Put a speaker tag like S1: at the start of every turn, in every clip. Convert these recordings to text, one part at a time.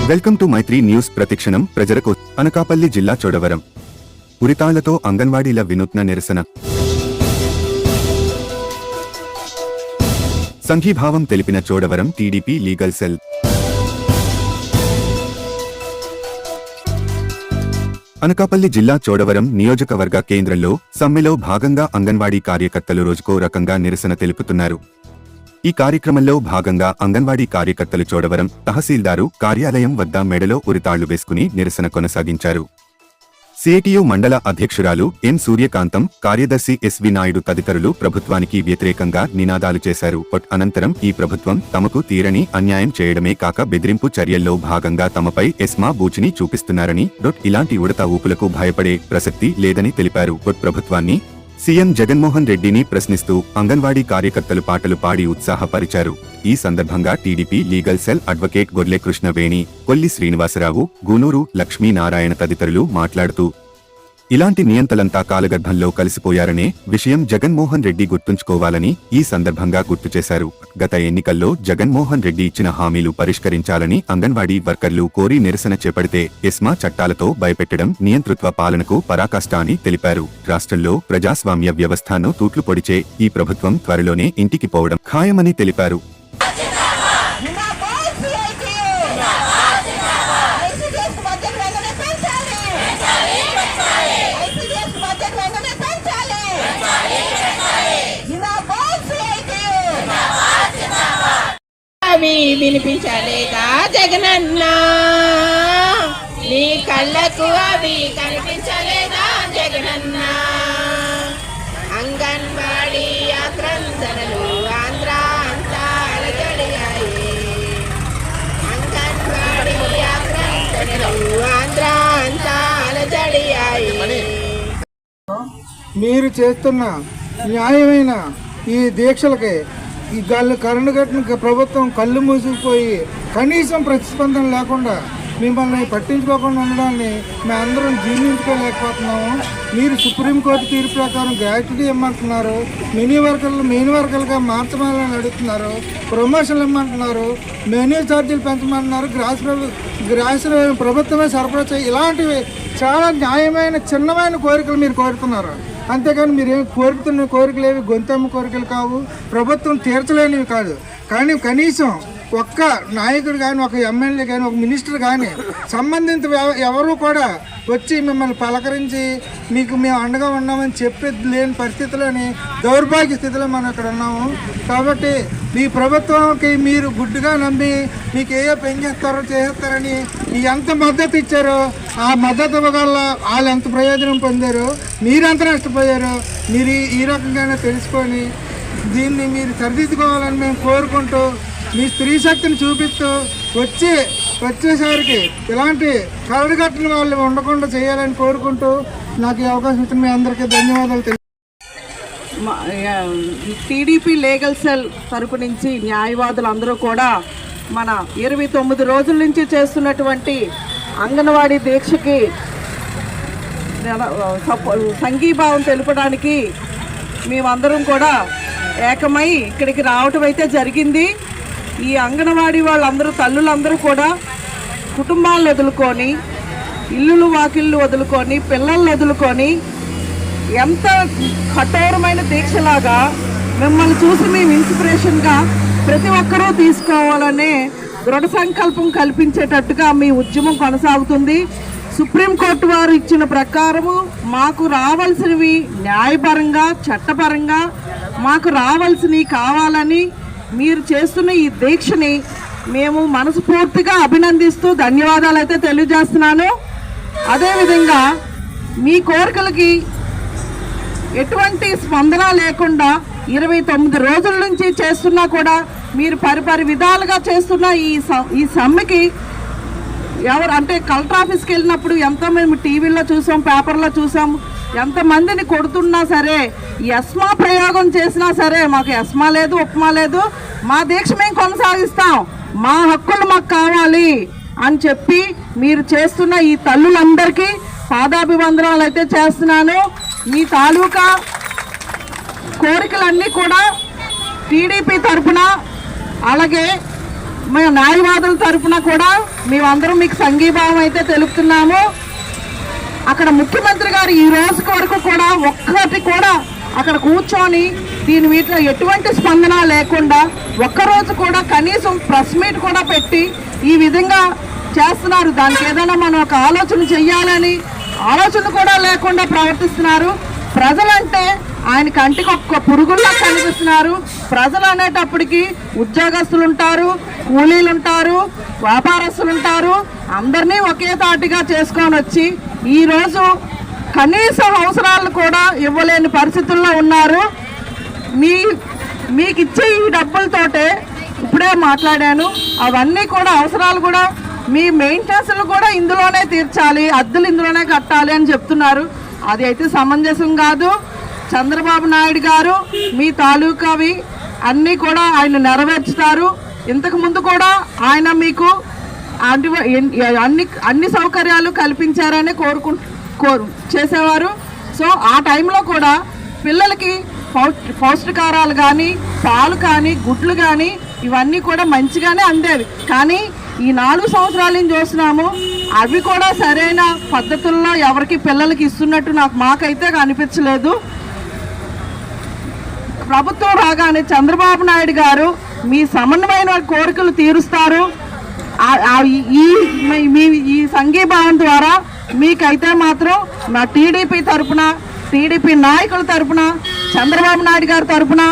S1: Welcome to Mythri news ప్రతిక్షణం ప్రజలకు. అనకాపల్లి జిల్లా చోడవరం ఉరితాళ్లతో అంగన్వాడీల వినూత్న నిరసన. సంఘీభావం తెలిపిన Chodavaram TDP legal cell. Anakapalli జిల్లా చోడవరం నియోజకవర్గ కేంద్రంలో సమ్మెలో భాగంగా అంగన్వాడీ కార్యకర్తలు రోజుకో రకంగా నిరసన తెలుపుతున్నారు. ఈ కార్యక్రమంలో భాగంగా అంగన్వాడీ కార్యకర్తలు చోడవరం తహసీల్దారు కార్యాలయం వద్ద మెడలో ఉరితాళ్లు వేసుకుని నిరసన కొనసాగించారు. సిఐటియు మండల అధ్యక్షురాలు ఎం సూర్యకాంతం, కార్యదర్శి ఎస్వి నాయుడు తదితరులు ప్రభుత్వానికి వ్యతిరేకంగా నినాదాలు చేశారు. అనంతరం ఈ ప్రభుత్వం తమకు తీరని అన్యాయం చేయడమే కాక బెదిరింపు చర్యల్లో భాగంగా తమపై ఎస్మా బూచిని చూపిస్తున్నారని, ఇలాంటి ఉడత ఊపులకు భయపడే ప్రసక్తి లేదని తెలిపారు. ప్రభుత్వాన్ని సీఎం జగన్మోహన్ రెడ్డిని ప్రశ్నిస్తూ అంగన్వాడీ కార్యకర్తలు పాటలు పాడి ఉత్సాహపరిచారు. ఈ సందర్భంగా టీడీపీ లీగల్ సెల్ అడ్వకేట్ గొర్లె కృష్ణవేణి, కొల్లి శ్రీనివాసరావు, గూనూరు లక్ష్మీనారాయణ తదితరులు మాట్లాడుతూ ఇలాంటి నియంతలంతా కాలగర్భంలో కలిసిపోయారనే విషయం జగన్మోహన్ రెడ్డి గుర్తుంచుకోవాలని ఈ సందర్భంగా గుర్తు చేశారు. గత ఎన్నికల్లో జగన్మోహన్ రెడ్డి ఇచ్చిన హామీలు పరిష్కరించాలని అంగన్వాడీ వర్కర్లు కోరి నిరసన చేపడితే ఎస్మా చట్టాలతో భయపెట్టడం నియంతృత్వ పాలనకు పరాకాష్ట అని తెలిపారు. రాష్ట్రంలో ప్రజాస్వామ్య వ్యవస్థను తూట్లు పొడిచే ఈ ప్రభుత్వం త్వరలోనే ఇంటికి పోవడం ఖాయమని తెలిపారు.
S2: వినిపించలేదా జగనన్న, నీ కళ్ళకు అవి కనిపించలేదా జగనన్న? అంగన్వాడీ యాత్రందరలు ఆంధ్ర అంతా అలజడియాయి. అంగన్వాడీ యాత్రందరలు ఆంధ్ర అంతా అలజడియాయి.
S3: మీరు చేస్తున్న న్యాయమైన ఈ దీక్షలకి ఈ కరెంటు కట్టిన ప్రభుత్వం కళ్ళు మూసుకుపోయి కనీసం ప్రతిస్పందన లేకుండా మిమ్మల్ని పట్టించుకోకుండా ఉండడాన్ని మేమందరం జీర్ణించుకోలేకపోతున్నాము. మీరు సుప్రీంకోర్టు తీర్పు ప్రకారం గ్రాట్యుటీ ఇమ్మంటున్నారు, మెయిన్ వర్కర్లుగా మార్చమని అడుగుతున్నారు, ప్రమోషన్లు ఇమ్మంటున్నారు, మెనూ ఛార్జీలు పెంచమంటున్నారు, గ్రాస్ ప్రభుత్వమే సరఫరా చేయి. ఇలాంటివి చాలా న్యాయమైన చిన్నమైన కోరికలు మీరు కోరుతున్నారు. అంతేకాని మీరేమి కోరుతున్న కోరికలు ఏవి గొంతమ్మ కోరికలు కావు, ప్రభుత్వం తీర్చలేనివి కాదు. కానీ కనీసం ఒక్క నాయకుడు కానీ, ఒక ఎమ్మెల్యే కానీ, ఒక మినిస్టర్ కానీ సంబంధిత ఎవరు కూడా వచ్చి మిమ్మల్ని పలకరించి మీకు మేము అండగా ఉన్నామని చెప్పేది లేని పరిస్థితిలోని దౌర్భాగ్య స్థితిలో మనం ఇక్కడ ఉన్నాము. కాబట్టి ఈ ప్రభుత్వంకి మీరు గుడ్డుగా నమ్మి మీకు ఏయో పెంచేస్తారో చేస్తారని ఎంత మద్దతు ఇచ్చారో ఆ మద్దతు వల్ల వాళ్ళు ఎంత ప్రయోజనం పొందారో, మీరెంత నష్టపోయారో మీరు ఈ రకంగానే తెలుసుకొని దీన్ని మీరు సరిదిద్దుకోవాలని మేము కోరుకుంటూ మీ స్త్రీ శక్తిని చూపిస్తూ వచ్చేసరికి ఇలాంటి కరడుగట్టిన వాళ్ళు ఉండకుండా చేయాలని కోరుకుంటూ నాకు ఈ అవకాశం ఇచ్చిన మీ అందరికీ ధన్యవాదాలు.
S4: టీడీపీ లీగల్ సెల్ తరపు నుంచి న్యాయవాదులు అందరూ కూడా మన 29 రోజుల నుంచి చేస్తున్నటువంటి అంగన్వాడీ దీక్షకి సంఘీభావం తెలుపడానికి మేమందరం కూడా ఏకమై ఇక్కడికి రావటం అయితే జరిగింది. ఈ అంగన్వాడీ వాళ్ళందరూ తల్లులందరూ కూడా కుటుంబాలను వదులుకొని, ఇల్లులు వాకిళ్ళు వదులుకొని, పిల్లల్ని వదులుకొని ఎంత కఠోరమైన దీక్షలాగా మిమ్మల్ని చూసి మేము ఇన్స్పిరేషన్గా ప్రతి ఒక్కరూ తీసుకోవాలనే దృఢ సంకల్పం కల్పించేటట్టుగా మీ ఉద్యమం కొనసాగుతుంది. సుప్రీంకోర్టు వారు ఇచ్చిన ప్రకారము మాకు రావాల్సినవి న్యాయపరంగా, చట్టపరంగా మాకు రావాల్సినవి కావాలని మీరు చేస్తున్న ఈ దీక్షని మేము మనస్ఫూర్తిగా అభినందిస్తూ ధన్యవాదాలు అయితే తెలియజేస్తున్నాను. అదేవిధంగా మీ కోరికలకి ఎటువంటి స్పందన లేకుండా 29 రోజుల నుంచి చేస్తున్నా కూడా మీరు పరిపరి విధాలుగా చేస్తున్న ఈ సమ్మెకి ఎవరు అంటే కలెక్టర్ ఆఫీస్కి వెళ్ళినప్పుడు ఎంతో మేము టీవీలో చూసాం, పేపర్లో చూసాం, ఎంతమందిని కొడుతున్నా సరే, ఎస్మా ప్రయోగం చేసినా సరే మాకు ఎస్మా లేదు, ఉప్మా లేదు, మా దీక్ష మేము కొనసాగిస్తాం, మా హక్కులు మాకు కావాలి అని చెప్పి మీరు చేస్తున్న ఈ తల్లులందరికీ పాదాభివందనాలు అయితే చేస్తున్నాను. మీ తాలూకా కోరికలన్నీ కూడా టీడీపీ తరఫున అలాగే మా న్యాయవాదుల తరపున కూడా మేమందరం మీకు సంఘీభావం అయితే తెలుపుతున్నాము. అక్కడ ముఖ్యమంత్రి గారు ఈ రోజు వరకు కూడా ఒక్కటి కూడా అక్కడ కూర్చొని దీని వీటిలో ఎటువంటి స్పందన లేకుండా ఒక్కరోజు కూడా కనీసం ప్రెస్ మీట్ కూడా పెట్టి ఈ విధంగా చేస్తున్నారు. దానికి ఏదైనా మనం ఒక ఆలోచన చెయ్యాలని ఆలోచన కూడా లేకుండా ప్రవర్తిస్తున్నారు. ప్రజలంటే ఆయన కంటికి ఒక్క పురుగుల్లా కనిపిస్తున్నారు. ప్రజలు అనేటప్పటికి ఉద్యోగస్తులు ఉంటారు, కూలీలు ఉంటారు, వ్యాపారస్తులు ఉంటారు. అందరినీ ఒకే తాటిగా చేసుకొని వచ్చి ఈరోజు కనీస అవసరాలు కూడా ఇవ్వలేని పరిస్థితుల్లో ఉన్నారు. మీకు ఇచ్చే ఈ డబ్బులతోటే ఇప్పుడే మాట్లాడాను, అవన్నీ కూడా అవసరాలు కూడా మీ మెయింటెనెన్స్లు కూడా ఇందులోనే తీర్చాలి, అద్దెలు ఇందులోనే కట్టాలి అని చెప్తున్నారు. అది అయితే సమంజసం కాదు. చంద్రబాబు నాయుడు గారు మీ తాలూకావి అన్నీ కూడా ఆయన నెరవేర్చుతారు. ఇంతకుముందు కూడా ఆయన మీకు అన్ని సౌకర్యాలు కల్పించారని చేసేవారు. సో ఆ టైంలో కూడా పిల్లలకి పౌష్టికారాలు కానీ, పాలు కానీ, గుడ్లు కానీ ఇవన్నీ కూడా మంచిగానే అందేవి. కానీ ఈ 4 సంవత్సరాల నుంచి చూస్తున్నాము, అవి కూడా సరైన పద్ధతుల్లో ఎవరికి పిల్లలకి ఇస్తున్నట్టు మాకైతే అనిపించలేదు. ప్రభుత్వం రాగానే చంద్రబాబు నాయుడు గారు మీ సమన్వయమైన కోరికలు తీరుస్తారు. ఈ సంఘీభావం ద్వారా మీకైతే మాత్రం మా టీడీపీ తరఫున, టీడీపీ నాయకుల తరఫున, చంద్రబాబు నాయుడు గారి తరఫున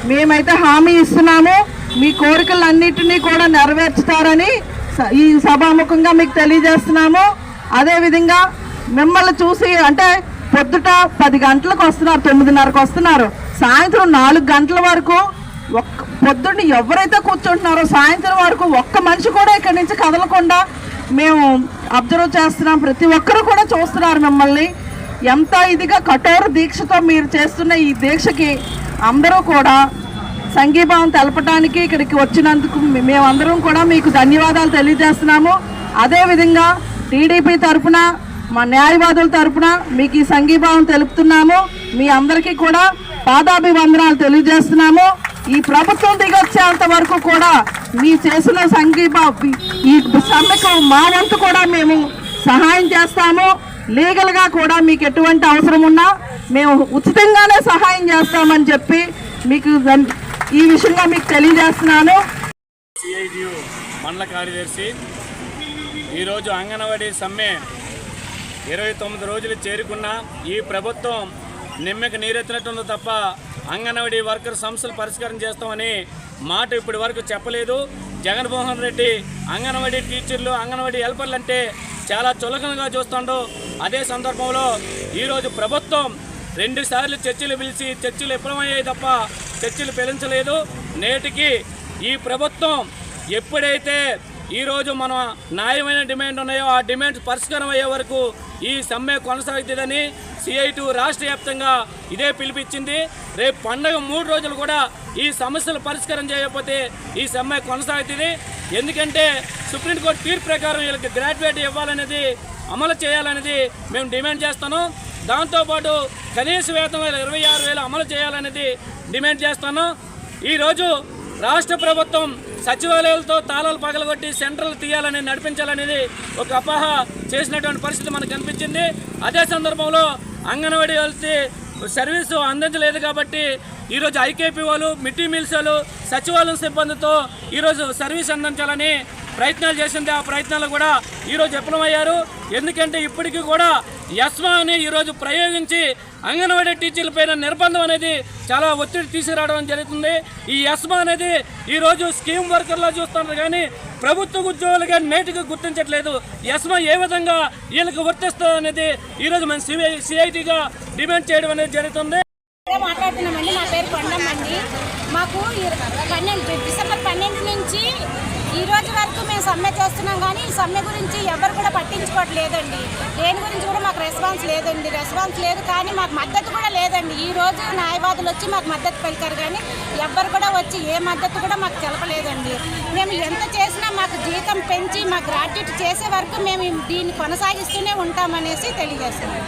S4: మేమైతే హామీ ఇస్తున్నాము. మీ కోరికలన్నింటినీ కూడా నెరవేర్చుతారని ఈ సభాముఖంగా మీకు తెలియజేస్తున్నాము. అదేవిధంగా మిమ్మల్ని చూసి అంటే పొద్దుట 10 గంటలకు వస్తున్నారు, 9:30కు వస్తున్నారు, సాయంత్రం 4 గంటల వరకు పొద్దున్న ఎవరైతే కూర్చుంటున్నారో సాయంత్రం వరకు ఒక్క మనిషి కూడా ఇక్కడి నుంచి కదలకుండా మేము అబ్జర్వ్ చేస్తున్నాం. ప్రతి ఒక్కరు కూడా చూస్తున్నారు మిమ్మల్ని. ఎంత ఇదిగా కఠోర దీక్షతో మీరు చేస్తున్న ఈ దీక్షకి అందరూ కూడా సంఘీభావం తెలపడానికి ఇక్కడికి వచ్చినందుకు మేమందరం కూడా మీకు ధన్యవాదాలు తెలియజేస్తున్నాము. అదేవిధంగా టీడీపీ తరఫున, మా న్యాయవాదుల తరఫున మీకు ఈ సంఘీభావం తెలుపుతున్నాము. మీ అందరికీ కూడా పాదాభివందనాలు తెలియజేస్తున్నాము. ఈ ప్రభుత్వం దిగొచ్చేంత వరకు కూడా మీ చేసిన ఈ సమ్మెకు మా వంతు కూడా మేము సహాయం చేస్తాము. లీగల్గా కూడా మీకు ఎటువంటి అవసరం ఉన్నా మేము ఉచితంగానే సహాయం చేస్తామని చెప్పి మీకు ఈ విషయంగా మీకు తెలియజేస్తున్నాను.
S5: సిఐటియు మండల కార్యదర్శి. ఈరోజు అంగన్వాడీ సమ్మె 29 రోజులు చేరుకున్న ఈ ప్రభుత్వం నిమ్మకి నీరెత్తినట్టుంది తప్ప అంగన్వాడీ వర్కర్ సమస్యలు పరిష్కారం చేస్తామని మాట ఇప్పటి వరకు చెప్పలేదు. జగన్మోహన్ రెడ్డి అంగన్వాడీ టీచర్లు, అంగన్వాడీ హెల్పర్లు అంటే చాలా చులకనగా చూస్తుండో. అదే సందర్భంలో ఈరోజు ప్రభుత్వం 2 సార్లు చర్చలు పిలిచి చర్చలు విఫలమయ్యాయి తప్ప చర్చలు పిలించలేదు. నేటికి ఈ ప్రభుత్వం ఎప్పుడైతే ఈరోజు మన న్యాయమైన డిమాండ్ ఉన్నాయో ఆ డిమాండ్స్ పరిష్కారం అయ్యే వరకు ఈ సమ్మె కొనసాగుతుందని సిఐటియు రాష్ట్ర వ్యాప్తంగా ఇదే పిలిపించింది. రేపు పండగ 3 రోజులు కూడా ఈ సమస్యలు పరిష్కారం చేయకపోతే ఈ సమ్మె కొనసాగుతుంది. ఎందుకంటే సుప్రీంకోర్టు తీర్పు ప్రకారం వీళ్ళకి గ్రాడ్యుయేట్ ఇవ్వాలనేది, అమలు చేయాలనేది మేము డిమాండ్ చేస్తాను. దాంతోపాటు కనీస వేతనం 26,000 అమలు చేయాలనేది డిమాండ్ చేస్తాను. ఈరోజు రాష్ట్ర ప్రభుత్వం సచివాలయాలతో తాళాలు పగలగొట్టి సెంట్రల్ తీయాలని, నడిపించాలనేది ఒక అపోహ చేసినటువంటి పరిస్థితి మనకు కనిపించింది. అదే సందర్భంలో అంగన్వాడీ వాళ్ళకి సర్వీసు అందించలేదు కాబట్టి ఈరోజు ఐకేపీ వాళ్ళు, మిడ్ డే మీల్స్ వాళ్ళు సచివాలయం సిబ్బందితో ఈరోజు సర్వీస్ అందించాలని ప్రయత్నాలు చేసింది. ఆ ప్రయత్నాలు కూడా ఈరోజు విఫలమయ్యారు. ఎందుకంటే ఇప్పటికీ కూడా యస్మా అని ఈరోజు ప్రయోగించి అంగన్వాడీ టీచర్ల పైన నిర్బంధం అనేది చాలా ఒత్తిడి తీసుకురావడం జరుగుతుంది. ఈ యస్మా అనేది ఈరోజు స్కీమ్ వర్కర్లో చూస్తున్నారు కానీ ప్రభుత్వ ఉద్యోగులుగా నేటికి గుర్తించట్లేదు. యస్మా ఏ విధంగా వీళ్ళకి వర్తిస్తుంది అనేది ఈరోజు మనం సిఐటిగా డిమాండ్ చేయడం అనేది జరుగుతుంది.
S6: మాట్లాడుతున్నామండి. నా పేరు కొండమ్మండి. మాకు డిసెంబర్ 12 నుంచి ఈ రోజు వరకు మేము సమ్మె చేస్తున్నాం కానీ ఈ సమ్మె గురించి ఎవరు కూడా పట్టించుకోవట్లేదండి. దేని గురించి కూడా మాకు రెస్పాన్స్ లేదు కానీ మాకు మద్దతు కూడా లేదండి. ఈ రోజు న్యాయవాదులు వచ్చి మాకు మద్దతు పలికారు కానీ ఎవ్వరు కూడా వచ్చి ఏ మద్దతు కూడా మాకు తెలపలేదండి. మేము ఎంత చేసినా మాకు జీతం పెంచి మా గ్రాడ్యుయేట్ చేసే వరకు మేము దీన్ని కొనసాగిస్తూనే ఉంటామనేసి తెలియజేస్తున్నాం.